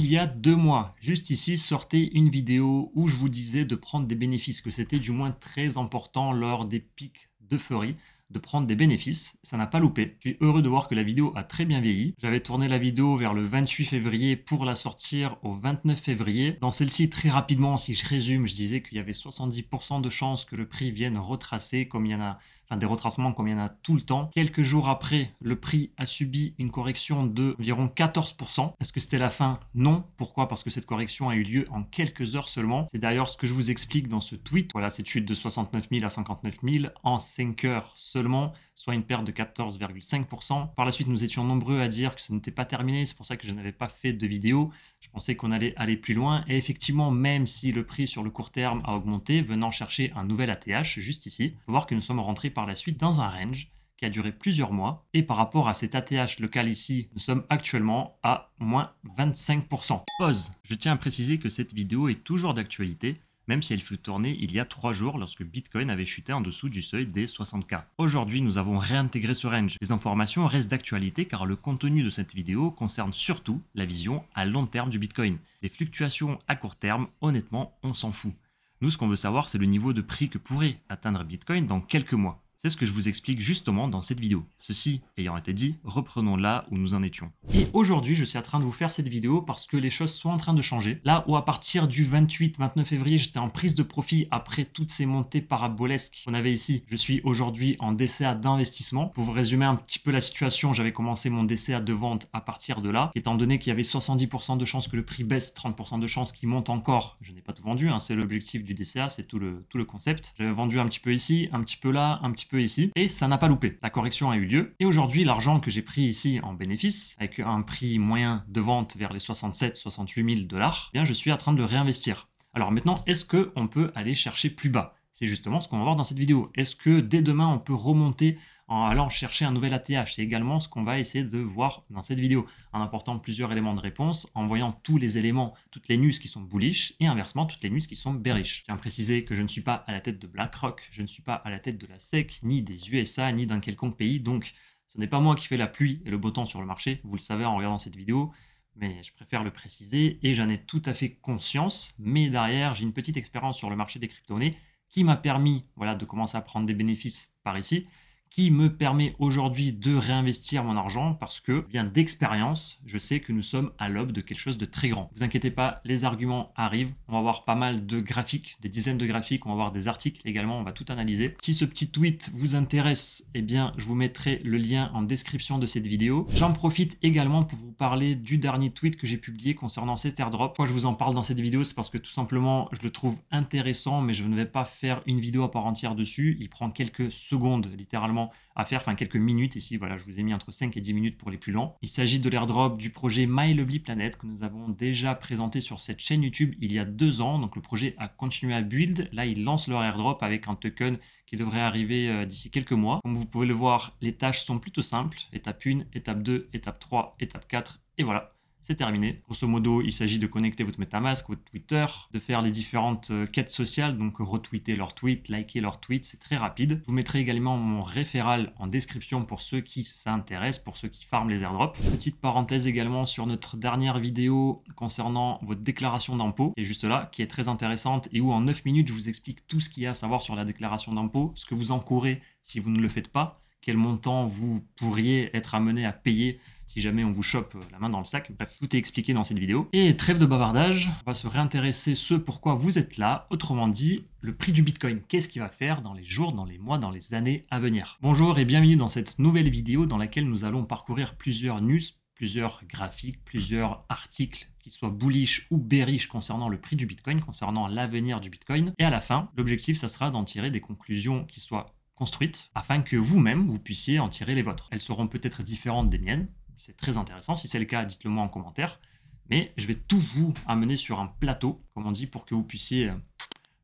Il y a 2 mois, juste ici, sortait une vidéo où je vous disais de prendre des bénéfices, que c'était du moins très important lors des pics d'euphorie de prendre des bénéfices. Ça n'a pas loupé. Je suis heureux de voir que la vidéo a très bien vieilli. J'avais tourné la vidéo vers le 28 février pour la sortir au 29 février. Dans celle-ci, très rapidement, si je résume, je disais qu'il y avait 70% de chances que le prix vienne retracer comme il y en a, enfin des retracements comme il y en a tout le temps. Quelques jours après, le prix a subi une correction de environ 14%. Est-ce que c'était la fin? Non. Pourquoi? Parce que cette correction a eu lieu en quelques heures seulement. C'est d'ailleurs ce que je vous explique dans ce tweet. Voilà, cette chute de 69 000 à 59 000 en 5 heures seulement, soit une perte de 14,5%. Par la suite, nous étions nombreux à dire que ce n'était pas terminé. C'est pour ça que je n'avais pas fait de vidéo. Je pensais qu'on allait aller plus loin. Et effectivement, même si le prix sur le court terme a augmenté, venant chercher un nouvel ATH juste ici, il faut voir que nous sommes rentrés par la suite dans un range qui a duré plusieurs mois. Et par rapport à cet ATH local ici, nous sommes actuellement à moins 25%. Pause. Je tiens à préciser que cette vidéo est toujours d'actualité, même si elle fut tournée il y a 3 jours lorsque Bitcoin avait chuté en dessous du seuil des 60K. Aujourd'hui, nous avons réintégré ce range. Les informations restent d'actualité car le contenu de cette vidéo concerne surtout la vision à long terme du Bitcoin. Les fluctuations à court terme, honnêtement, on s'en fout. Nous, ce qu'on veut savoir, c'est le niveau de prix que pourrait atteindre Bitcoin dans quelques mois. C'est ce que je vous explique justement dans cette vidéo. Ceci ayant été dit, reprenons là où nous en étions. Et aujourd'hui, je suis en train de vous faire cette vidéo parce que les choses sont en train de changer. Là où à partir du 28-29 février, j'étais en prise de profit après toutes ces montées parabolesques qu'on avait ici, je suis aujourd'hui en DCA d'investissement. Pour vous résumer un petit peu la situation, j'avais commencé mon DCA de vente à partir de là. Étant donné qu'il y avait 70% de chances que le prix baisse, 30% de chances qu'il monte encore, je n'ai pas tout vendu, hein, c'est l'objectif du DCA, c'est tout le concept. J'avais vendu un petit peu ici, un petit peu là, un petit peu ici, et ça n'a pas loupé. La correction a eu lieu, et aujourd'hui, l'argent que j'ai pris ici en bénéfice, avec un prix moyen de vente vers les 67-68 000 $, eh bien, je suis en train de le réinvestir. Alors maintenant, est-ce qu'on peut aller chercher plus bas? C'est justement ce qu'on va voir dans cette vidéo. Est-ce que dès demain, on peut remonter en allant chercher un nouvel ATH? C'est également ce qu'on va essayer de voir dans cette vidéo, en apportant plusieurs éléments de réponse, en voyant tous les éléments, toutes les news qui sont bullish, et inversement, toutes les news qui sont bearish. Je tiens à préciser que je ne suis pas à la tête de BlackRock, je ne suis pas à la tête de la SEC, ni des USA, ni d'un quelconque pays, donc ce n'est pas moi qui fais la pluie et le beau temps sur le marché, vous le savez en regardant cette vidéo, mais je préfère le préciser, et j'en ai tout à fait conscience, mais derrière, j'ai une petite expérience sur le marché des crypto-monnaies qui m'a permis, voilà, de commencer à prendre des bénéfices par ici, qui me permet aujourd'hui de réinvestir mon argent parce que, bien d'expérience, je sais que nous sommes à l'aube de quelque chose de très grand. Ne vous inquiétez pas, les arguments arrivent. On va voir pas mal de graphiques, des dizaines de graphiques, on va voir des articles également, on va tout analyser. Si ce petit tweet vous intéresse, eh bien, je vous mettrai le lien en description de cette vidéo. J'en profite également pour vous parler du dernier tweet que j'ai publié concernant cet airdrop. Pourquoi je vous en parle dans cette vidéo? C'est parce que tout simplement, je le trouve intéressant, mais je ne vais pas faire une vidéo à part entière dessus. Il prend quelques secondes, littéralement, à faire, enfin quelques minutes ici, voilà, je vous ai mis entre 5 et 10 minutes pour les plus lents. Il s'agit de l'airdrop du projet My Lovely Planet que nous avons déjà présenté sur cette chaîne YouTube il y a 2 ans, donc le projet a continué à build, là ils lancent leur airdrop avec un token qui devrait arriver d'ici quelques mois. Comme vous pouvez le voir, les tâches sont plutôt simples, étape 1, étape 2, étape 3, étape 4, et voilà. C'est terminé. Grosso modo, il s'agit de connecter votre MetaMask, votre Twitter, de faire les différentes quêtes sociales, donc retweeter leurs tweets, liker leurs tweets, c'est très rapide. Je vous mettrai également mon référal en description pour ceux qui s'intéressent, pour ceux qui farment les airdrops. Petite parenthèse également sur notre dernière vidéo concernant votre déclaration d'impôt, qui est juste là, qui est très intéressante et où en 9 minutes, je vous explique tout ce qu'il y a à savoir sur la déclaration d'impôt, ce que vous encourez si vous ne le faites pas, quel montant vous pourriez être amené à payer si jamais on vous chope la main dans le sac. Bref, tout est expliqué dans cette vidéo. Et trêve de bavardage, on va se réintéresser ce pourquoi vous êtes là. Autrement dit, le prix du Bitcoin. Qu'est-ce qu'il va faire dans les jours, dans les mois, dans les années à venir? Bonjour et bienvenue dans cette nouvelle vidéo dans laquelle nous allons parcourir plusieurs news, plusieurs graphiques, plusieurs articles qui soient bullish ou bearish concernant le prix du Bitcoin, concernant l'avenir du Bitcoin. Et à la fin, l'objectif, ça sera d'en tirer des conclusions qui soient construites afin que vous-même, vous puissiez en tirer les vôtres. Elles seront peut-être différentes des miennes. C'est très intéressant. Si c'est le cas, dites-le moi en commentaire. Mais je vais tout vous amener sur un plateau, comme on dit, pour que vous puissiez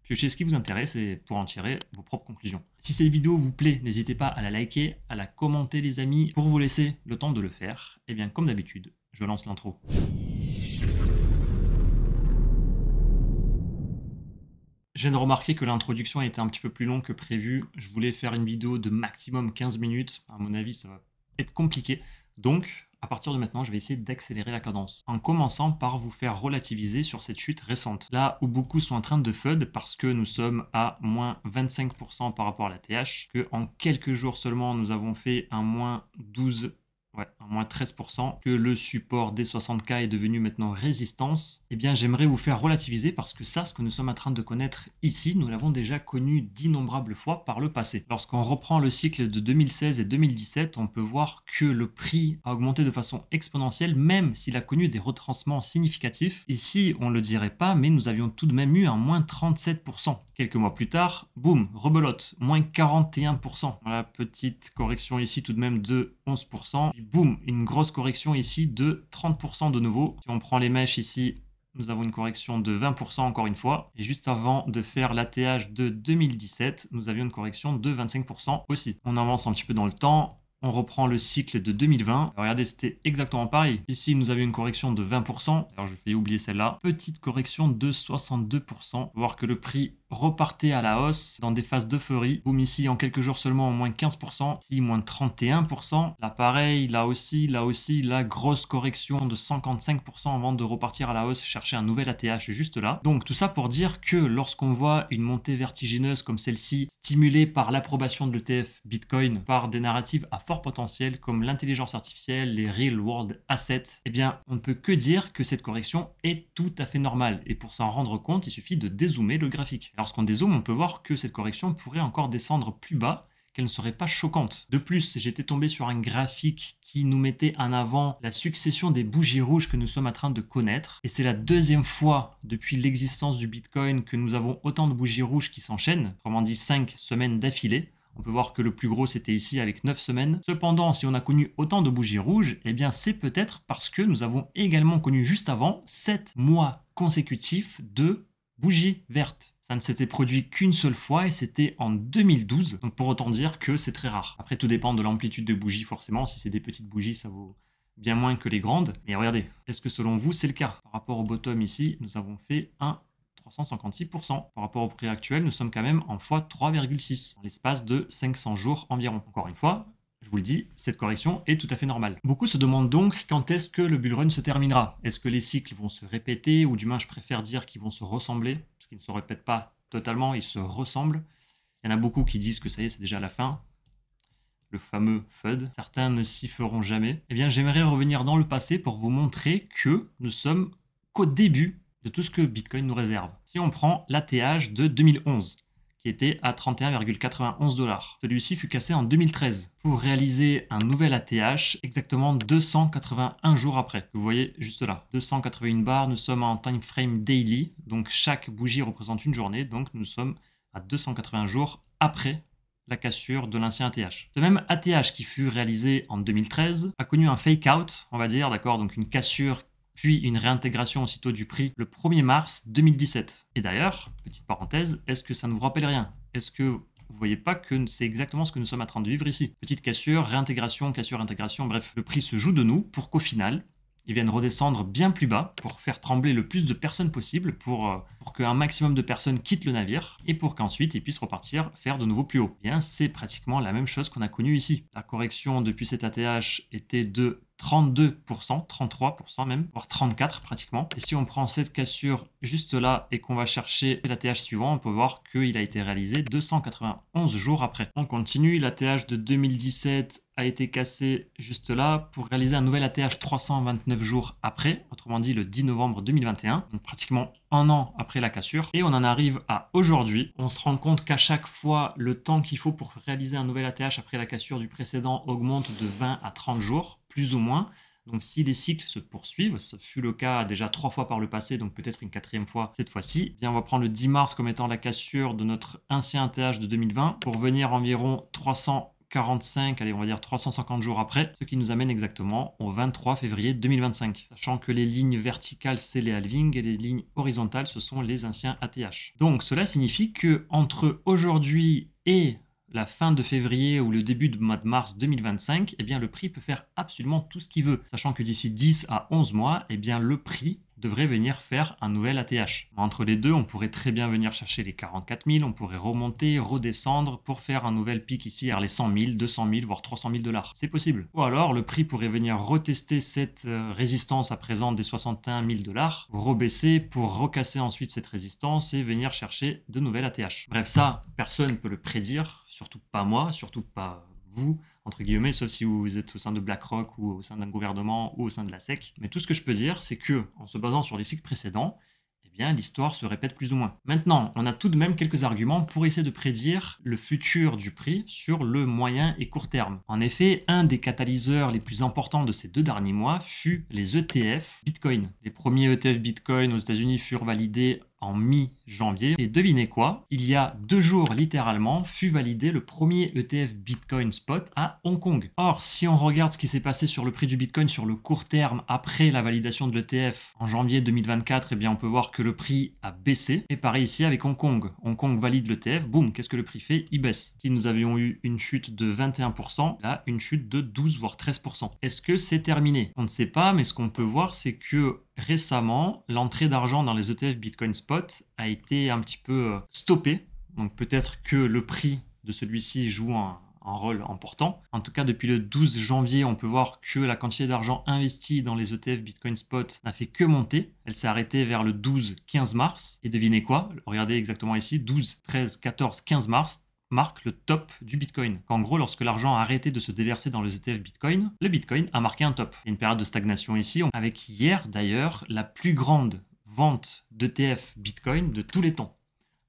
piocher ce qui vous intéresse et pour en tirer vos propres conclusions. Si cette vidéo vous plaît, n'hésitez pas à la liker, à la commenter les amis, pour vous laisser le temps de le faire. Et bien comme d'habitude, je lance l'intro. Je viens de remarquer que l'introduction a été un petit peu plus longue que prévu. Je voulais faire une vidéo de maximum 15 minutes. À mon avis, ça va être compliqué. Donc, À partir de maintenant, je vais essayer d'accélérer la cadence en commençant par vous faire relativiser sur cette chute récente. Là où beaucoup sont en train de FUD parce que nous sommes à moins 25% par rapport à la TH, que en quelques jours seulement, nous avons fait un moins 12%. Ouais, à moins 13%, que le support des 60K est devenu maintenant résistance, eh bien j'aimerais vous faire relativiser parce que ça, ce que nous sommes en train de connaître ici, nous l'avons déjà connu d'innombrables fois par le passé. Lorsqu'on reprend le cycle de 2016 et 2017, on peut voir que le prix a augmenté de façon exponentielle, même s'il a connu des retranchements significatifs. Ici, on ne le dirait pas, mais nous avions tout de même eu un moins 37%. Quelques mois plus tard, boum, rebelote, moins 41%. Voilà, petite correction ici tout de même de 11%. Boum, une grosse correction ici de 30% de nouveau. Si on prend les mèches ici, nous avons une correction de 20% encore une fois. Et juste avant de faire l'ATH de 2017, nous avions une correction de 25% aussi. On avance un petit peu dans le temps. On reprend le cycle de 2020. Alors, regardez, c'était exactement pareil. Ici, nous avions une correction de 20%. Alors, je vais oublier celle-là. Petite correction de 62%. Voir que le prix repartait à la hausse dans des phases d'euphorie. Boum, ici, en quelques jours seulement, moins 15%. Ici, moins 31%. Là, pareil. Là aussi, la grosse correction de 55% avant de repartir à la hausse, chercher un nouvel ATH juste là. Donc, tout ça pour dire que lorsqu'on voit une montée vertigineuse comme celle-ci, stimulée par l'approbation de l'ETF Bitcoin, par des narratives à fort potentiel comme l'intelligence artificielle, les real world assets, eh bien, on ne peut que dire que cette correction est tout à fait normale. Et pour s'en rendre compte, il suffit de dézoomer le graphique. Lorsqu'on dézoome, on peut voir que cette correction pourrait encore descendre plus bas, qu'elle ne serait pas choquante. De plus, j'étais tombé sur un graphique qui nous mettait en avant la succession des bougies rouges que nous sommes en train de connaître. Et c'est la deuxième fois depuis l'existence du Bitcoin que nous avons autant de bougies rouges qui s'enchaînent, autrement dit 5 semaines d'affilée. On peut voir que le plus gros c'était ici avec 9 semaines. Cependant, si on a connu autant de bougies rouges, eh bien c'est peut-être parce que nous avons également connu juste avant 7 mois consécutifs de bougies vertes. Ça ne s'était produit qu'une seule fois et c'était en 2012. Donc pour autant dire que c'est très rare. Après tout dépend de l'amplitude de bougies forcément. Si c'est des petites bougies, ça vaut bien moins que les grandes. Mais regardez, est-ce que selon vous c'est le cas? Par rapport au bottom ici, nous avons fait un 356%. Par rapport au prix actuel, nous sommes quand même en fois 3,6 en l'espace de 500 jours environ. Encore une fois, je vous le dis, cette correction est tout à fait normale. Beaucoup se demandent donc quand est-ce que le bull run se terminera. Est-ce que les cycles vont se répéter, ou du moins je préfère dire qu'ils vont se ressembler, parce qu'ils ne se répètent pas totalement, ils se ressemblent. Il y en a beaucoup qui disent que ça y est, c'est déjà la fin. Le fameux FUD. Certains ne s'y feront jamais. Eh bien, j'aimerais revenir dans le passé pour vous montrer que nous sommes qu'au début de tout ce que Bitcoin nous réserve. Si on prend l'ATH de 2011, qui était à 31,91 $. Celui-ci fut cassé en 2013 pour réaliser un nouvel ATH exactement 281 jours après. Vous voyez juste là, 281 barres, nous sommes en time frame daily, donc chaque bougie représente une journée, donc nous sommes à 280 jours après la cassure de l'ancien ATH. Ce même ATH qui fut réalisé en 2013 a connu un fake out, on va dire, d'accord, donc une cassure puis une réintégration aussitôt du prix le 1er mars 2017. Et d'ailleurs, petite parenthèse, est-ce que ça ne vous rappelle rien? Est-ce que vous voyez pas que c'est exactement ce que nous sommes en train de vivre ici? Petite cassure, réintégration, bref, le prix se joue de nous pour qu'au final, ils viennent redescendre bien plus bas pour faire trembler le plus de personnes possible, pour qu'un maximum de personnes quittent le navire et pour qu'ensuite ils puissent repartir faire de nouveau plus haut. Et bien, c'est pratiquement la même chose qu'on a connu ici. La correction depuis cet ATH était de 32%, 33% même, voire 34% pratiquement. Et si on prend cette cassure juste là et qu'on va chercher l'ATH suivant, on peut voir qu'il a été réalisé 291 jours après. On continue, l'ATH de 2017 a été cassé juste là pour réaliser un nouvel ATH 329 jours après, autrement dit le 10 novembre 2021, donc pratiquement un an après la cassure. Et on en arrive à aujourd'hui. On se rend compte qu'à chaque fois, le temps qu'il faut pour réaliser un nouvel ATH après la cassure du précédent augmente de 20 à 30 jours, plus ou moins. Donc si les cycles se poursuivent, ce fut le cas déjà 3 fois par le passé, donc peut-être une 4e fois cette fois-ci, bien on va prendre le 10 mars comme étant la cassure de notre ancien ATH de 2020 pour venir environ 345, allez on va dire 350 jours après, ce qui nous amène exactement au 23 février 2025. Sachant que les lignes verticales c'est les halvings et les lignes horizontales ce sont les anciens ATH. Donc cela signifie que entre aujourd'hui et la fin de février ou le début du mois de mars 2025, eh bien le prix peut faire absolument tout ce qu'il veut. Sachant que d'ici 10 à 11 mois, eh bien le prix devrait venir faire un nouvel ATH. Entre les deux, on pourrait très bien venir chercher les 44 000, on pourrait remonter, redescendre pour faire un nouvel pic ici vers les 100 000, 200 000, voire 300 000 $. C'est possible. Ou alors, le prix pourrait venir retester cette résistance à présent des 61 000 $, rebaisser pour recasser ensuite cette résistance et venir chercher de nouvelles ATH. Bref, ça, personne ne peut le prédire, surtout pas moi, surtout pas vous, entre guillemets, sauf si vous êtes au sein de BlackRock ou au sein d'un gouvernement ou au sein de la SEC. Mais tout ce que je peux dire, c'est que, en se basant sur les cycles précédents, eh bien, l'histoire se répète plus ou moins. Maintenant, on a tout de même quelques arguments pour essayer de prédire le futur du prix sur le moyen et court terme. En effet, un des catalyseurs les plus importants de ces 2 derniers mois fut les ETF Bitcoin. Les premiers ETF Bitcoin aux États-Unis furent validés en mi-janvier. Et devinez quoi? Il y a 2 jours, littéralement, fut validé le premier ETF Bitcoin Spot à Hong Kong. Or, si on regarde ce qui s'est passé sur le prix du Bitcoin sur le court terme après la validation de l'ETF en janvier 2024, eh bien, on peut voir que le prix a baissé. Et pareil ici avec Hong Kong. Hong Kong valide l'ETF, boum, qu'est-ce que le prix fait? Il baisse. Si nous avions eu une chute de 21%, là, une chute de 12 voire 13%. Est-ce que c'est terminé? On ne sait pas, mais ce qu'on peut voir, c'est que récemment, l'entrée d'argent dans les ETF Bitcoin Spot a été un petit peu stoppée. Donc peut-être que le prix de celui-ci joue un rôle important. En tout cas, depuis le 12 janvier, on peut voir que la quantité d'argent investie dans les ETF Bitcoin Spot n'a fait que monter. Elle s'est arrêtée vers le 12-15 mars. Et devinez quoi? Regardez exactement ici, 12, 13, 14, 15 mars marque le top du Bitcoin. En gros, lorsque l'argent a arrêté de se déverser dans les ETF Bitcoin, le Bitcoin a marqué un top. Il y a une période de stagnation ici, avec hier d'ailleurs la plus grande vente d'ETF Bitcoin de tous les temps.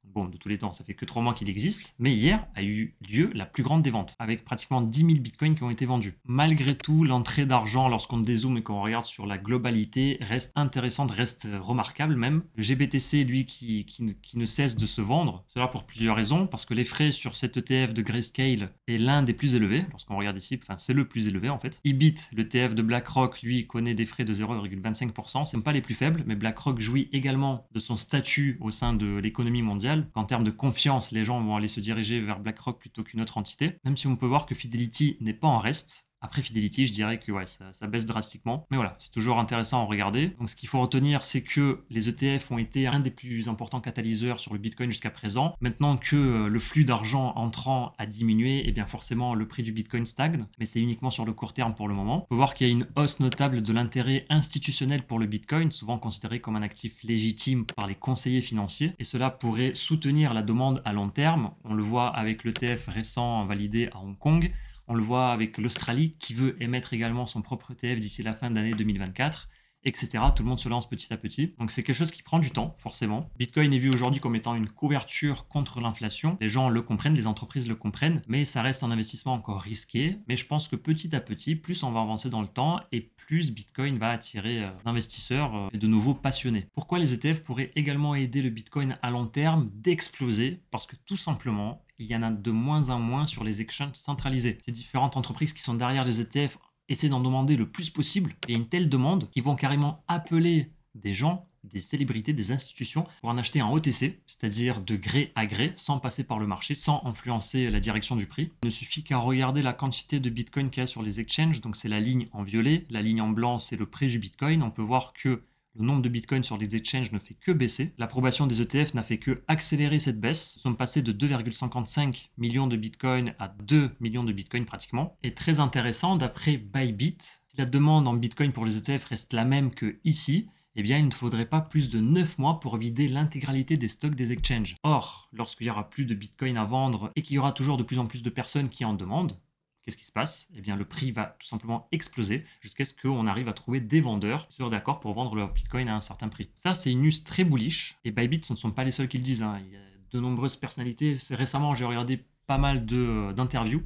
Bon, de tous les temps, ça fait que 3 mois qu'il existe, mais hier a eu lieu la plus grande des ventes, avec pratiquement 10 000 bitcoins qui ont été vendus. Malgré tout, l'entrée d'argent, lorsqu'on dézoome et qu'on regarde sur la globalité, reste intéressante, reste remarquable même. Le GBTC, lui, qui ne cesse de se vendre, cela pour plusieurs raisons, parce que les frais sur cet ETF de Grayscale est l'un des plus élevés, lorsqu'on regarde ici, enfin c'est le plus élevé en fait. IBIT, l'ETF de BlackRock, lui, connaît des frais de 0,25%, ce n'est pas les plus faibles, mais BlackRock jouit également de son statut au sein de l'économie mondiale, qu'en termes de confiance, les gens vont aller se diriger vers BlackRock plutôt qu'une autre entité, même si on peut voir que Fidelity n'est pas en reste. Après Fidelity, je dirais que ouais, ça baisse drastiquement. Mais voilà, c'est toujours intéressant à regarder. Donc ce qu'il faut retenir, c'est que les ETF ont été un des plus importants catalyseurs sur le Bitcoin jusqu'à présent. Maintenant que le flux d'argent entrant a diminué, et bien forcément le prix du Bitcoin stagne, mais c'est uniquement sur le court terme pour le moment. On peut voir qu'il y a une hausse notable de l'intérêt institutionnel pour le Bitcoin, souvent considéré comme un actif légitime par les conseillers financiers. Et cela pourrait soutenir la demande à long terme. On le voit avec l'ETF récent validé à Hong Kong. On le voit avec l'Australie qui veut émettre également son propre ETF d'ici la fin de l'année 2024, etc. Tout le monde se lance petit à petit. Donc c'est quelque chose qui prend du temps, forcément. Bitcoin est vu aujourd'hui comme étant une couverture contre l'inflation. Les gens le comprennent, les entreprises le comprennent, mais ça reste un investissement encore risqué. Mais je pense que petit à petit, plus on va avancer dans le temps et plus Bitcoin va attirer d'investisseurs et de nouveaux passionnés. Pourquoi les ETF pourraient également aider le Bitcoin à long terme d'exploser? Parce que tout simplement, il y en a de moins en moins sur les exchanges centralisés. Ces différentes entreprises qui sont derrière les ETF essaient d'en demander le plus possible. Il y a une telle demande qu'ils vont carrément appeler des gens, des célébrités, des institutions pour en acheter en OTC, c'est-à-dire de gré à gré, sans passer par le marché, sans influencer la direction du prix. Il ne suffit qu'à regarder la quantité de Bitcoin qu'il y a sur les exchanges, donc c'est la ligne en violet, la ligne en blanc c'est le prix du Bitcoin. On peut voir que le nombre de bitcoins sur les exchanges ne fait que baisser. L'approbation des ETF n'a fait que accélérer cette baisse. Nous sommes passés de 2,55 millions de bitcoins à 2 millions de bitcoins pratiquement. Et très intéressant, d'après Bybit, si la demande en bitcoin pour les ETF reste la même que ici, eh bien, il ne faudrait pas plus de 9 mois pour vider l'intégralité des stocks des exchanges. Or, lorsqu'il y aura plus de bitcoin à vendre et qu'il y aura toujours de plus en plus de personnes qui en demandent, qu'est-ce qui se passe? Eh bien, le prix va tout simplement exploser jusqu'à ce qu'on arrive à trouver des vendeurs qui soient d'accord pour vendre leur Bitcoin à un certain prix. Ça, c'est une news très bullish. Et Bybit, ce ne sont pas les seuls qui le disent, hein. Il y a de nombreuses personnalités. Récemment, j'ai regardé pas mal d'interviews.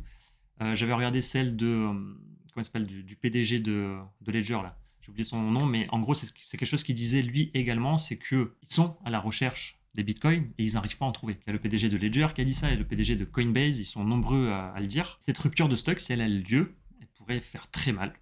J'avais regardé celle de comment il s'appelle, du PDG de Ledger, là. J'ai oublié son nom, mais en gros, c'est quelque chose qu'il disait lui également, c'est qu'ils sont à la recherche des bitcoins et ils n'arrivent pas à en trouver. Il y a le PDG de Ledger qui a dit ça et le PDG de Coinbase, ils sont nombreux à le dire. Cette rupture de stock, si elle a lieu, elle pourrait faire très mal,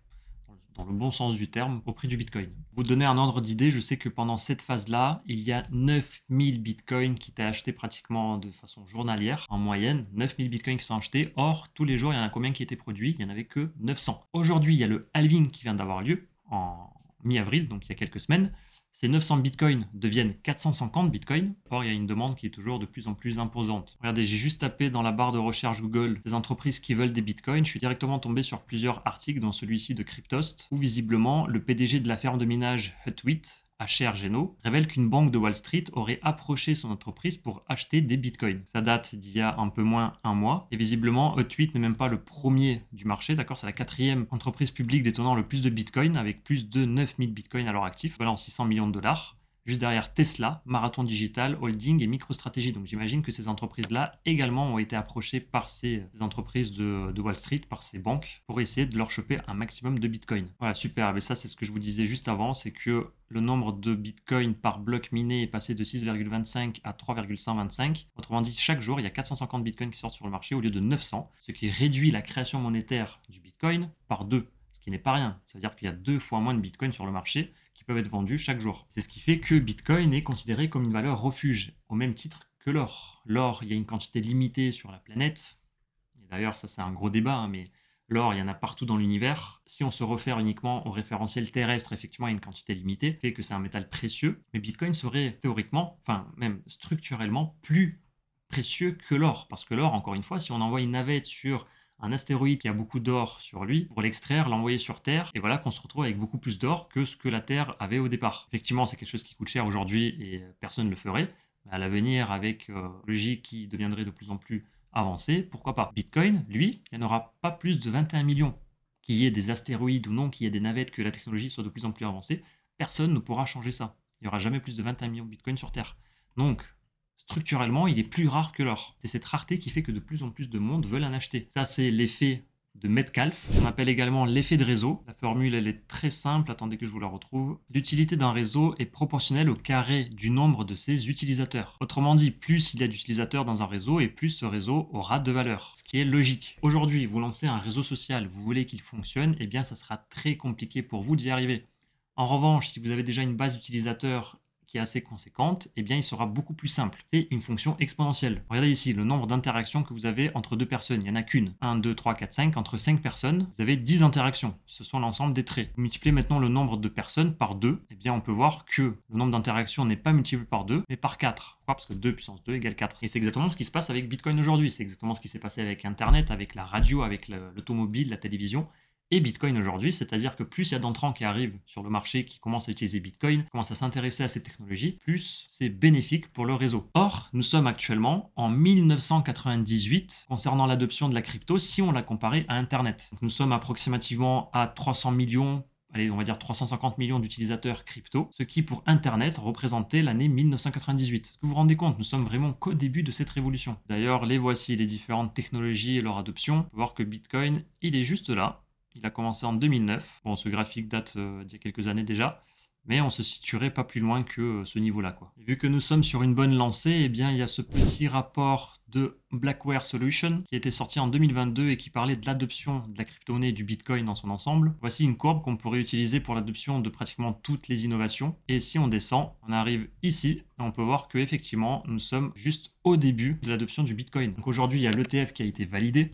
dans le bon sens du terme, au prix du bitcoin. Pour vous donner un ordre d'idée, je sais que pendant cette phase-là, il y a 9000 bitcoins qui étaient achetés pratiquement de façon journalière, en moyenne, 9000 bitcoins qui sont achetés. Or, tous les jours, il y en a combien qui étaient produits? Il n'y en avait que 900. Aujourd'hui, il y a le halving qui vient d'avoir lieu en mi-avril, donc il y a quelques semaines. Ces 900 bitcoins deviennent 450 bitcoins. Or, il y a une demande qui est toujours de plus en plus imposante. Regardez, j'ai juste tapé dans la barre de recherche Google des entreprises qui veulent des bitcoins. Je suis directement tombé sur plusieurs articles, dont celui-ci de Cryptost, où visiblement le PDG de la ferme de minage Hut8, HR Geno, révèle qu'une banque de Wall Street aurait approché son entreprise pour acheter des bitcoins. Ça date d'il y a un peu moins un mois, et visiblement Hut8 n'est même pas le premier du marché, d'accord? C'est la 4e entreprise publique détenant le plus de bitcoins, avec plus de 9000 bitcoins à leur actif, valant 600 millions de dollars. Juste derrière Tesla, Marathon Digital, Holding et MicroStrategy. Donc j'imagine que ces entreprises-là également ont été approchées par ces entreprises de Wall Street, par ces banques, pour essayer de leur choper un maximum de Bitcoin. Voilà, super. Mais ça, c'est ce que je vous disais juste avant, c'est que le nombre de Bitcoin par bloc miné est passé de 6,25 à 3,125. Autrement dit, chaque jour, il y a 450 Bitcoins qui sortent sur le marché au lieu de 900, ce qui réduit la création monétaire du Bitcoin par 2, ce qui n'est pas rien. Ça veut dire qu'il y a 2 fois moins de Bitcoin sur le marché qui peuvent être vendus chaque jour. C'est ce qui fait que Bitcoin est considéré comme une valeur refuge, au même titre que l'or. L'or, il y a une quantité limitée sur la planète. Et d'ailleurs, ça c'est un gros débat, hein, mais l'or, il y en a partout dans l'univers. Si on se réfère uniquement au référentiel terrestre, effectivement, il y a une quantité limitée, fait que c'est un métal précieux. Mais Bitcoin serait théoriquement, enfin même structurellement, plus précieux que l'or. Parce que l'or, encore une fois, si on envoie une navette sur un astéroïde qui a beaucoup d'or sur lui, pour l'extraire, l'envoyer sur Terre, et voilà qu'on se retrouve avec beaucoup plus d'or que ce que la Terre avait au départ. Effectivement, c'est quelque chose qui coûte cher aujourd'hui et personne ne le ferait. Mais à l'avenir, avec logique qui deviendrait de plus en plus avancée, pourquoi pas? Bitcoin, lui, il n'y en aura pas plus de 21 millions. Qu'il y ait des astéroïdes ou non, qu'il y ait des navettes, que la technologie soit de plus en plus avancée, personne ne pourra changer ça. Il n'y aura jamais plus de 21 millions de Bitcoin sur Terre. Donc, structurellement, il est plus rare que l'or. C'est cette rareté qui fait que de plus en plus de monde veulent en acheter. Ça, c'est l'effet de Metcalfe. On appelle également l'effet de réseau. La formule, elle est très simple. Attendez que je vous la retrouve. L'utilité d'un réseau est proportionnelle au carré du nombre de ses utilisateurs. Autrement dit, plus il y a d'utilisateurs dans un réseau et plus ce réseau aura de valeur. Ce qui est logique. Aujourd'hui, vous lancez un réseau social, vous voulez qu'il fonctionne, eh bien, ça sera très compliqué pour vous d'y arriver. En revanche, si vous avez déjà une base d'utilisateurs qui est assez conséquente, eh bien il sera beaucoup plus simple. C'est une fonction exponentielle. Regardez ici le nombre d'interactions que vous avez entre deux personnes. Il n'y en a qu'une. 1, 2, 3, 4, 5. Entre 5 personnes, vous avez 10 interactions. Ce sont l'ensemble des traits. Vous multipliez maintenant le nombre de personnes par 2. Eh bien on peut voir que le nombre d'interactions n'est pas multiplié par 2, mais par 4. Pourquoi? Parce que 2 puissance 2 égale 4. Et c'est exactement ce qui se passe avec Bitcoin aujourd'hui. C'est exactement ce qui s'est passé avec Internet, avec la radio, avec l'automobile, la télévision. Et Bitcoin aujourd'hui, c'est-à-dire que plus il y a d'entrants qui arrivent sur le marché, qui commencent à utiliser Bitcoin, commencent à s'intéresser à ces technologies, plus c'est bénéfique pour le réseau. Or, nous sommes actuellement en 1998 concernant l'adoption de la crypto si on la comparait à Internet. Donc, nous sommes approximativement à 300 millions, allez, on va dire 350 millions d'utilisateurs crypto, ce qui pour Internet représentait l'année 1998. Est-ce que vous vous rendez compte? Nous sommes vraiment qu'au début de cette révolution. D'ailleurs, les voici, les différentes technologies et leur adoption. On peut voir que Bitcoin, il est juste là. Il a commencé en 2009. Bon, ce graphique date d'il y a quelques années déjà, mais on se situerait pas plus loin que ce niveau-là, quoi. Et vu que nous sommes sur une bonne lancée, eh bien, il y a ce petit rapport de Blackware Solutions qui a été sorti en 2022 et qui parlait de l'adoption de la crypto-monnaie et du Bitcoin dans son ensemble. Voici une courbe qu'on pourrait utiliser pour l'adoption de pratiquement toutes les innovations. Et si on descend, on arrive ici et on peut voir que effectivement, nous sommes juste au début de l'adoption du Bitcoin. Donc aujourd'hui, il y a l'ETF qui a été validé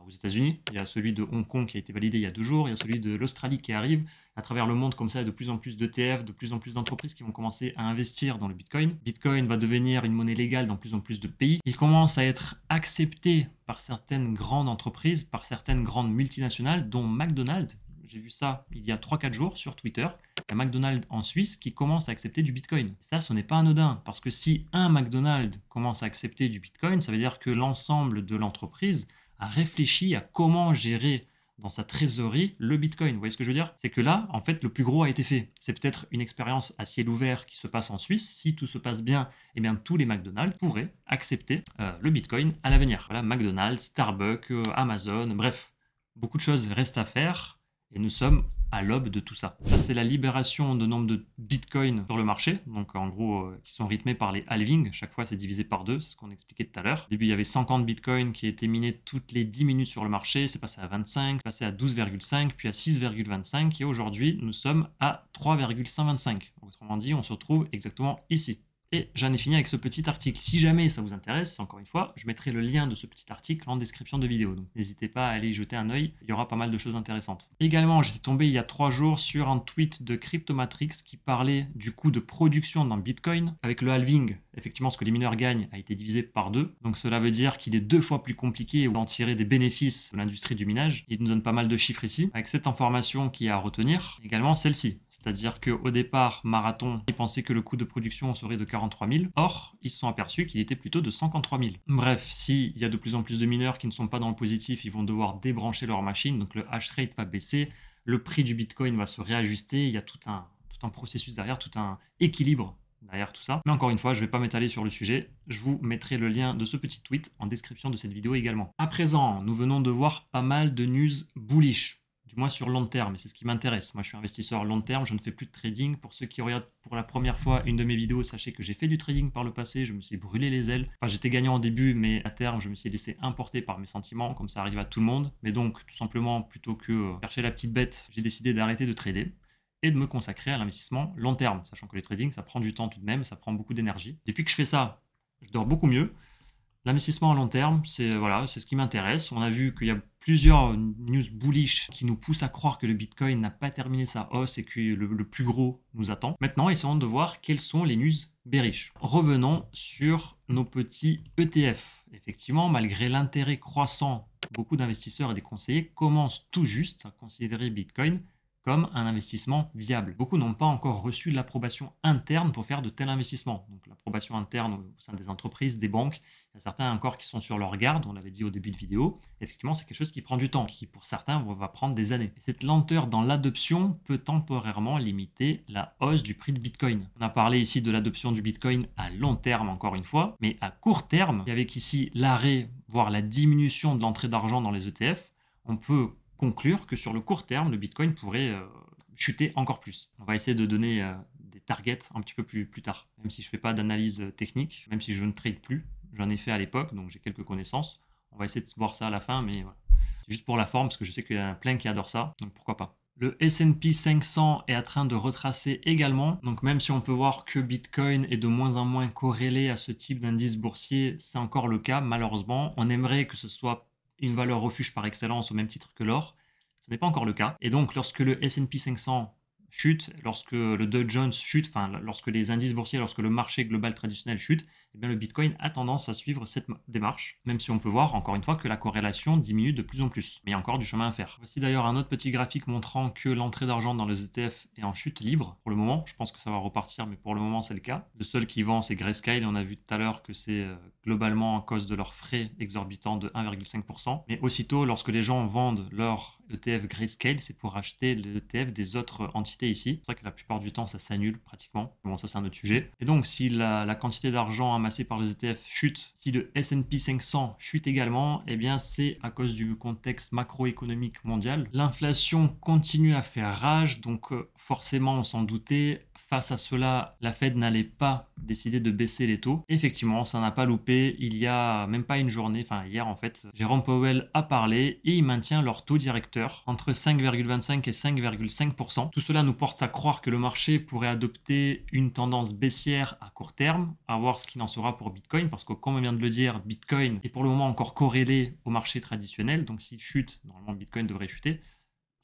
aux États-Unis. Il y a celui de Hong Kong qui a été validé il y a 2 jours. Il y a celui de l'Australie qui arrive. À travers le monde, comme ça, il y a de plus en plus d'ETF, de plus en plus d'entreprises qui vont commencer à investir dans le Bitcoin. Bitcoin va devenir une monnaie légale dans plus en plus de pays. Il commence à être accepté par certaines grandes entreprises, par certaines grandes multinationales, dont McDonald's. J'ai vu ça il y a 3-4 jours sur Twitter. Il y a McDonald's en Suisse qui commence à accepter du Bitcoin. Ça, ce n'est pas anodin, parce que si un McDonald's commence à accepter du Bitcoin, ça veut dire que l'ensemble de l'entreprise a réfléchi à comment gérer dans sa trésorerie le Bitcoin. Vous voyez ce que je veux dire? C'est que là, en fait, le plus gros a été fait. C'est peut-être une expérience à ciel ouvert qui se passe en Suisse. Si tout se passe bien, eh bien, tous les McDonald's pourraient accepter le Bitcoin à l'avenir. Voilà, McDonald's, Starbucks, Amazon, bref, beaucoup de choses restent à faire et nous sommes à l'aube de tout ça. Ça, c'est la libération de nombre de bitcoins sur le marché, donc en gros, qui sont rythmés par les halvings. Chaque fois, c'est divisé par 2, c'est ce qu'on expliquait tout à l'heure. Au début, il y avait 50 bitcoins qui étaient minés toutes les 10 minutes sur le marché, c'est passé à 25, c'est passé à 12,5, puis à 6,25, et aujourd'hui, nous sommes à 3,125. Autrement dit, on se retrouve exactement ici. Et j'en ai fini avec ce petit article. Si jamais ça vous intéresse, encore une fois, je mettrai le lien de ce petit article en description de vidéo. Donc n'hésitez pas à aller y jeter un œil, il y aura pas mal de choses intéressantes. Également, j'étais tombé il y a 3 jours sur un tweet de Cryptomatrix qui parlait du coût de production dans Bitcoin. Avec le halving, effectivement, ce que les mineurs gagnent a été divisé par 2. Donc cela veut dire qu'il est 2 fois plus compliqué d'en tirer des bénéfices de l'industrie du minage. Il nous donne pas mal de chiffres ici. Avec cette information qui est à retenir, également celle-ci. C'est-à-dire qu'au départ, Marathon, ils pensaient que le coût de production serait de 43 000. Or, ils se sont aperçus qu'il était plutôt de 53 000. Bref, s'il y a de plus en plus de mineurs qui ne sont pas dans le positif, ils vont devoir débrancher leur machine. Donc le hash rate va baisser, le prix du Bitcoin va se réajuster. Il y a tout un processus derrière, tout un équilibre derrière tout ça. Mais encore une fois, je ne vais pas m'étaler sur le sujet. Je vous mettrai le lien de ce petit tweet en description de cette vidéo également. À présent, nous venons de voir pas mal de news bullish. Du moins sur long terme, et c'est ce qui m'intéresse. Moi, je suis investisseur long terme, je ne fais plus de trading. Pour ceux qui regardent pour la première fois une de mes vidéos, sachez que j'ai fait du trading par le passé, je me suis brûlé les ailes. Enfin, j'étais gagnant au début, mais à terme, je me suis laissé emporter par mes sentiments, comme ça arrive à tout le monde. Mais donc, tout simplement, plutôt que chercher la petite bête, j'ai décidé d'arrêter de trader et de me consacrer à l'investissement long terme, sachant que les trading, ça prend du temps tout de même, ça prend beaucoup d'énergie. Depuis que je fais ça, je dors beaucoup mieux. L'investissement à long terme, c'est voilà, c'est ce qui m'intéresse. On a vu qu'il y a plusieurs news bullish qui nous poussent à croire que le Bitcoin n'a pas terminé sa hausse et que le plus gros nous attend. Maintenant, essayons de voir quelles sont les news bearish. Revenons sur nos petits ETF. Effectivement, malgré l'intérêt croissant, beaucoup d'investisseurs et des conseillers commencent tout juste à considérer Bitcoin comme un investissement viable. Beaucoup n'ont pas encore reçu l'approbation interne pour faire de tels investissements. Donc l'approbation interne au sein des entreprises, des banques, il y a certains encore qui sont sur leur garde, on l'avait dit au début de vidéo. Effectivement, c'est quelque chose qui prend du temps, qui pour certains va prendre des années. Et cette lenteur dans l'adoption peut temporairement limiter la hausse du prix de Bitcoin. On a parlé ici de l'adoption du Bitcoin à long terme, encore une fois, mais à court terme, et avec ici l'arrêt, voire la diminution de l'entrée d'argent dans les ETF, on peut conclure que sur le court terme, le Bitcoin pourrait chuter encore plus. On va essayer de donner des targets un petit peu plus tard, même si je ne fais pas d'analyse technique, même si je ne trade plus. J'en ai fait à l'époque, donc j'ai quelques connaissances. On va essayer de voir ça à la fin, mais voilà. C'est juste pour la forme, parce que je sais qu'il y en a plein qui adorent ça, donc pourquoi pas. Le S&P 500 est en train de retracer également. Donc même si on peut voir que Bitcoin est de moins en moins corrélé à ce type d'indice boursier, c'est encore le cas malheureusement. On aimerait que ce soit une valeur refuge par excellence au même titre que l'or. Ce n'est pas encore le cas. Et donc, lorsque le S&P 500 chute, lorsque le Dow Jones chute, enfin, lorsque les indices boursiers, lorsque le marché global traditionnel chute, eh bien, le Bitcoin a tendance à suivre cette démarche, même si on peut voir, encore une fois, que la corrélation diminue de plus en plus. Mais il y a encore du chemin à faire. Voici d'ailleurs un autre petit graphique montrant que l'entrée d'argent dans les ETF est en chute libre pour le moment. Je pense que ça va repartir, mais pour le moment, c'est le cas. Le seul qui vend, c'est Grayscale. On a vu tout à l'heure que c'est globalement à cause de leurs frais exorbitants de 1,5%. Mais aussitôt, lorsque les gens vendent leur ETF Grayscale, c'est pour acheter l'ETF des autres entités ici. C'est vrai que la plupart du temps, ça s'annule pratiquement. Bon, ça, c'est un autre sujet. Et donc, si la quantité d'argent amassée par les ETF chute, si le S&P 500 chute également, eh bien, c'est à cause du contexte macroéconomique mondial. L'inflation continue à faire rage, donc forcément, on s'en doutait. Face à cela, la Fed n'allait pas décider de baisser les taux. Effectivement, ça n'a pas loupé. Il y a même pas une journée, enfin hier en fait, Jérôme Powell a parlé et il maintient leur taux directeur entre 5,25 et 5,5%. Tout cela nous porte à croire que le marché pourrait adopter une tendance baissière à court terme, à voir ce qu'il en sera pour Bitcoin, parce que comme on vient de le dire, Bitcoin est pour le moment encore corrélé au marché traditionnel. Donc s'il chute, normalement Bitcoin devrait chuter.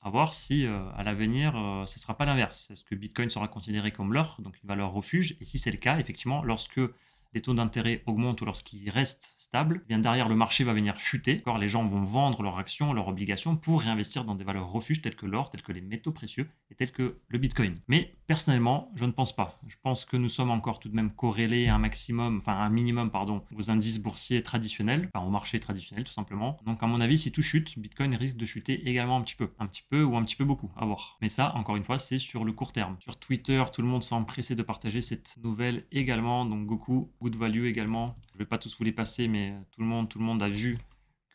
À voir si à l'avenir, ce ne sera pas l'inverse. Est-ce que Bitcoin sera considéré comme l'or, donc une valeur refuge? Et si c'est le cas, effectivement, lorsque les taux d'intérêt augmentent ou lorsqu'ils restent stables, bien derrière le marché va venir chuter. Encore, les gens vont vendre leurs actions, leurs obligations pour réinvestir dans des valeurs refuges telles que l'or, telles que les métaux précieux et tels que le Bitcoin. Mais personnellement, je ne pense pas. Je pense que nous sommes encore tout de même corrélés à un minimum, aux indices boursiers traditionnels, enfin au marché traditionnel tout simplement. Donc à mon avis, si tout chute, Bitcoin risque de chuter également un petit peu ou un petit peu beaucoup, à voir. Mais ça, encore une fois, c'est sur le court terme. Sur Twitter, tout le monde s'est empressé de partager cette nouvelle également, donc Goku. Good value également. Je ne vais pas tous vous les passer, mais tout le monde a vu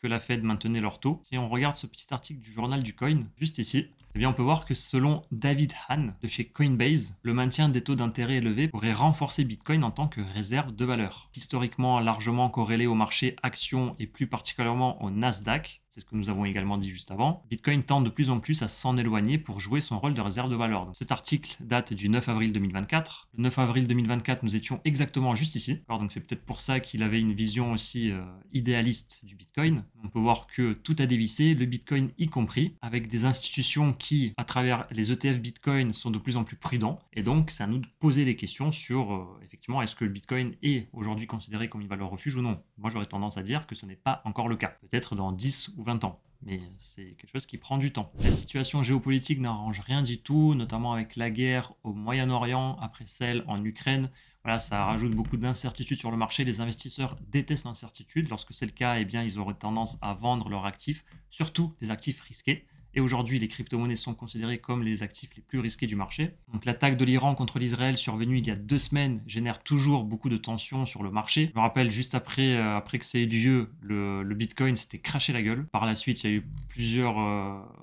que la Fed maintenait leur taux. Si on regarde ce petit article du journal du coin, juste ici, eh bien on peut voir que selon David Han de chez Coinbase, le maintien des taux d'intérêt élevés pourrait renforcer Bitcoin en tant que réserve de valeur. Historiquement largement corrélé au marché actions et plus particulièrement au Nasdaq, c'est ce que nous avons également dit juste avant, Bitcoin tend de plus en plus à s'en éloigner pour jouer son rôle de réserve de valeur. Donc, cet article date du 9 avril 2024. Le 9 avril 2024, nous étions exactement juste ici. Donc c'est peut-être pour ça qu'il avait une vision aussi idéaliste du Bitcoin. On peut voir que tout a dévissé, le Bitcoin y compris, avec des institutions qui, à travers les ETF Bitcoin, sont de plus en plus prudents. Et donc, c'est à nous de poser les questions sur, effectivement, est-ce que le Bitcoin est aujourd'hui considéré comme une valeur refuge ou non? Moi, j'aurais tendance à dire que ce n'est pas encore le cas. Peut-être dans 10 ou 20 ans. Mais c'est quelque chose qui prend du temps. La situation géopolitique n'arrange rien du tout, notamment avec la guerre au Moyen-Orient, après celle en Ukraine. Voilà, ça rajoute beaucoup d'incertitudes sur le marché. Les investisseurs détestent l'incertitude. Lorsque c'est le cas, eh bien, ils auraient tendance à vendre leurs actifs, surtout les actifs risqués. Et aujourd'hui, les crypto-monnaies sont considérées comme les actifs les plus risqués du marché. Donc l'attaque de l'Iran contre l'Israël survenue il y a 2 semaines génère toujours beaucoup de tensions sur le marché. Je me rappelle juste après que ça ait eu lieu, le Bitcoin s'était craché la gueule. Par la suite, il y a eu plusieurs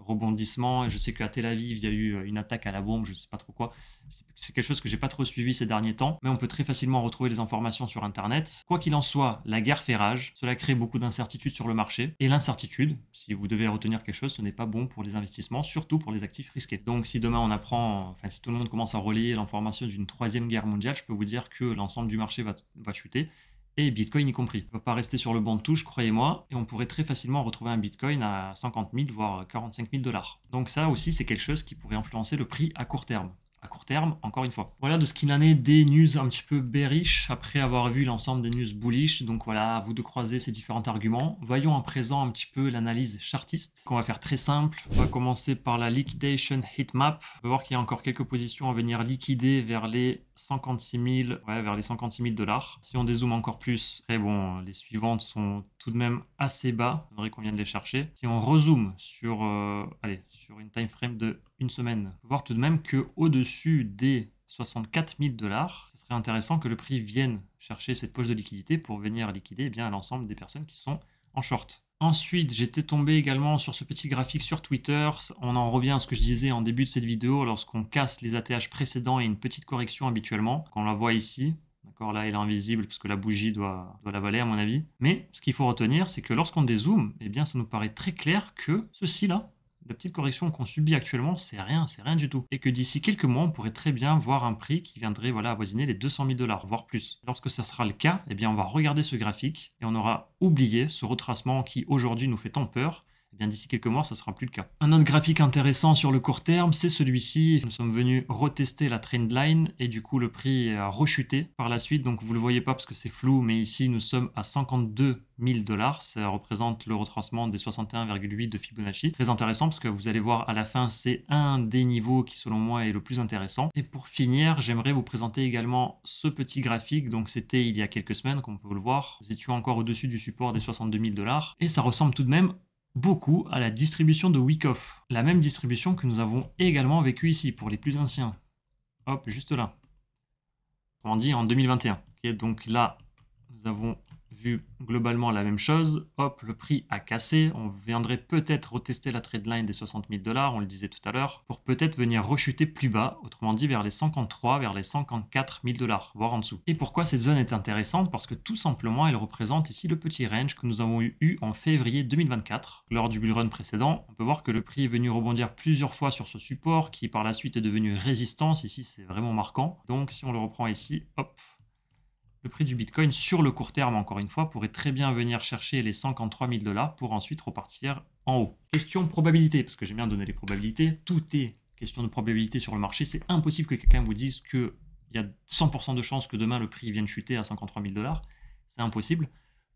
rebondissements. Et je sais qu'à Tel Aviv, il y a eu une attaque à la bombe, je ne sais pas trop quoi. C'est quelque chose que j'ai pas trop suivi ces derniers temps, mais on peut très facilement retrouver les informations sur Internet. Quoi qu'il en soit, la guerre fait rage. Cela crée beaucoup d'incertitudes sur le marché. Et l'incertitude, si vous devez retenir quelque chose, ce n'est pas bon pour les investissements, surtout pour les actifs risqués. Donc si demain on apprend, enfin si tout le monde commence à relayer l'information d'une 3e guerre mondiale, je peux vous dire que l'ensemble du marché va chuter. Et Bitcoin y compris. Il ne va pas rester sur le banc de touche, croyez-moi, et on pourrait très facilement retrouver un Bitcoin à 50 000, voire 45 000 $. Donc ça aussi, c'est quelque chose qui pourrait influencer le prix à court terme. À court terme, encore une fois. Voilà de ce qu'il en est des news un petit peu bearish après avoir vu l'ensemble des news bullish. Donc voilà, à vous de croiser ces différents arguments. Voyons à présent un petit peu l'analyse chartiste, qu'on va faire très simple. On va commencer par la liquidation heatmap. On va voir qu'il y a encore quelques positions à venir liquider vers les 56 000, vers les 56 000 $. Si on dézoome encore plus, très bon, les suivantes sont tout de même assez bas. Il faudrait qu'on vienne les chercher. Si on rezoome sur, sur une time frame de une semaine, on peut voir tout de même que au-dessus des 64 000 $, ce serait intéressant que le prix vienne chercher cette poche de liquidité pour venir liquider l'ensemble des personnes qui sont en short. Ensuite, j'étais tombé également sur ce petit graphique sur Twitter. On en revient à ce que je disais en début de cette vidéo, lorsqu'on casse les ATH précédents et une petite correction habituellement. On la voit ici. D'accord, là, elle est invisible parce que la bougie doit l'avaler à mon avis. Mais ce qu'il faut retenir, c'est que lorsqu'on dézoome, eh bien, ça nous paraît très clair que ceci-là, la petite correction qu'on subit actuellement, c'est rien du tout. Et que d'ici quelques mois, on pourrait très bien voir un prix qui viendrait avoisiner les 200 000 $, voire plus. Lorsque ça sera le cas, eh bien, on va regarder ce graphique et on aura oublié ce retracement qui aujourd'hui nous fait tant peur. Eh bien, d'ici quelques mois, ça ne sera plus le cas. Un autre graphique intéressant sur le court terme, c'est celui-ci. Nous sommes venus retester la trendline et du coup, le prix a rechuté par la suite. Donc, vous ne le voyez pas parce que c'est flou, mais ici, nous sommes à 52 000 $. Ça représente le retracement des 61,8 de Fibonacci. Très intéressant parce que vous allez voir à la fin, c'est un des niveaux qui, selon moi, est le plus intéressant. Et pour finir, j'aimerais vous présenter également ce petit graphique. Donc, c'était il y a quelques semaines, comme on peut le voir. Nous étions encore au-dessus du support des 62 000 $. Et ça ressemble tout de même beaucoup à la distribution de Wyckoff. La même distribution que nous avons également vécue ici pour les plus anciens. Hop, juste là. On dit en 2021. Okay, donc là, nous avons vu globalement la même chose. Hop, le prix a cassé. On viendrait peut-être retester la trendline des 60 000 $, on le disait tout à l'heure, pour peut-être venir rechuter plus bas, autrement dit vers les 53, vers les 54 000 $, voire en dessous. Et pourquoi cette zone est intéressante? Parce que tout simplement, elle représente ici le petit range que nous avons eu en février 2024. Lors du bull run précédent, on peut voir que le prix est venu rebondir plusieurs fois sur ce support, qui par la suite est devenu résistance. Ici, c'est vraiment marquant. Donc, si on le reprend ici, hop, le prix du Bitcoin sur le court terme, encore une fois, pourrait très bien venir chercher les 53 000 $ pour ensuite repartir en haut. Question probabilité, parce que j'aime bien donner les probabilités. Tout est question de probabilité sur le marché. C'est impossible que quelqu'un vous dise qu'il y a 100% de chances que demain le prix vienne chuter à 53 000 $. C'est impossible.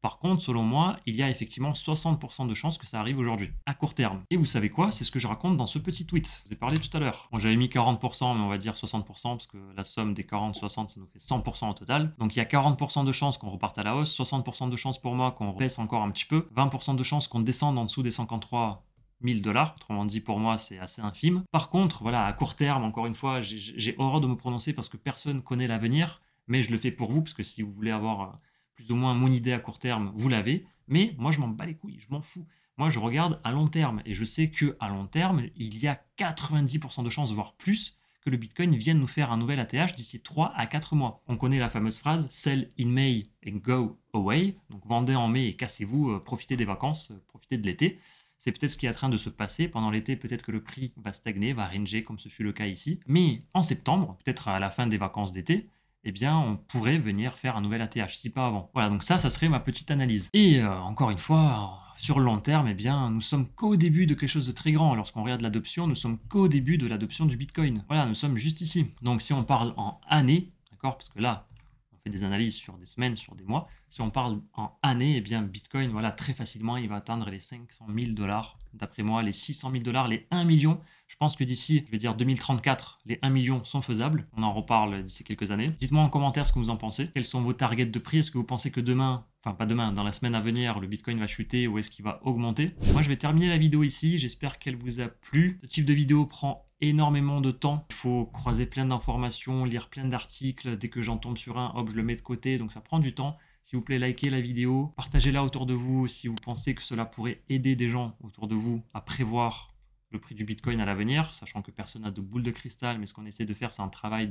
Par contre, selon moi, il y a effectivement 60% de chances que ça arrive aujourd'hui, à court terme. Et vous savez quoi? C'est ce que je raconte dans ce petit tweet. Je vous ai parlé tout à l'heure. Bon, j'avais mis 40%, mais on va dire 60%, parce que la somme des 40-60, ça nous fait 100% au total. Donc il y a 40% de chances qu'on reparte à la hausse, 60% de chances pour moi qu'on baisse encore un petit peu, 20% de chances qu'on descende en dessous des 53 000 $. Autrement dit, pour moi, c'est assez infime. Par contre, voilà, à court terme, encore une fois, j'ai horreur de me prononcer parce que personne connaît l'avenir, mais je le fais pour vous, parce que si vous voulez avoir plus ou moins mon idée à court terme, vous l'avez. Mais moi, je m'en bats les couilles, je m'en fous. Moi, je regarde à long terme et je sais qu'à long terme, il y a 90% de chances, voire plus, que le Bitcoin vienne nous faire un nouvel ATH d'ici 3 à 4 mois. On connaît la fameuse phrase « Sell in May and go away ». Donc, vendez en mai et cassez-vous, profitez des vacances, profitez de l'été. C'est peut-être ce qui est en train de se passer. Pendant l'été, peut-être que le prix va stagner, va ranger, comme ce fut le cas ici. Mais en septembre, peut-être à la fin des vacances d'été, eh bien, on pourrait venir faire un nouvel ATH, si pas avant. Voilà, donc ça serait ma petite analyse. Et encore une fois, sur le long terme, eh bien, nous sommes qu'au début de quelque chose de très grand. Lorsqu'on regarde l'adoption, nous sommes qu'au début de l'adoption du Bitcoin. Voilà, nous sommes juste ici. Donc si on parle en années, d'accord, parce que là, on fait des analyses sur des semaines, sur des mois. Si on parle en années, eh bien, Bitcoin, voilà, très facilement, il va atteindre les 500 000 $. D'après moi, les 600 000 $, les 1 million. Je pense que d'ici, je vais dire 2034, les 1 million sont faisables. On en reparle d'ici quelques années. Dites-moi en commentaire ce que vous en pensez. Quels sont vos targets de prix? Est-ce que vous pensez que demain, enfin pas demain, dans la semaine à venir, le Bitcoin va chuter ou est-ce qu'il va augmenter? Moi, je vais terminer la vidéo ici. J'espère qu'elle vous a plu. Ce type de vidéo prend énormément de temps. Il faut croiser plein d'informations, lire plein d'articles. Dès que j'en tombe sur un, hop, je le mets de côté. Donc ça prend du temps. S'il vous plaît, likez la vidéo, partagez-la autour de vous si vous pensez que cela pourrait aider des gens autour de vous à prévoir le prix du Bitcoin à l'avenir, sachant que personne n'a de boule de cristal, mais ce qu'on essaie de faire, c'est un travail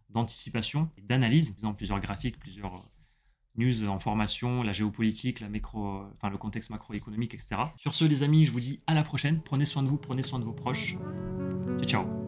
d'anticipation et d'analyse, en faisant plusieurs graphiques, plusieurs news en formation, la géopolitique, le contexte macroéconomique, etc. Sur ce, les amis, je vous dis à la prochaine. Prenez soin de vous, prenez soin de vos proches. Ciao, ciao.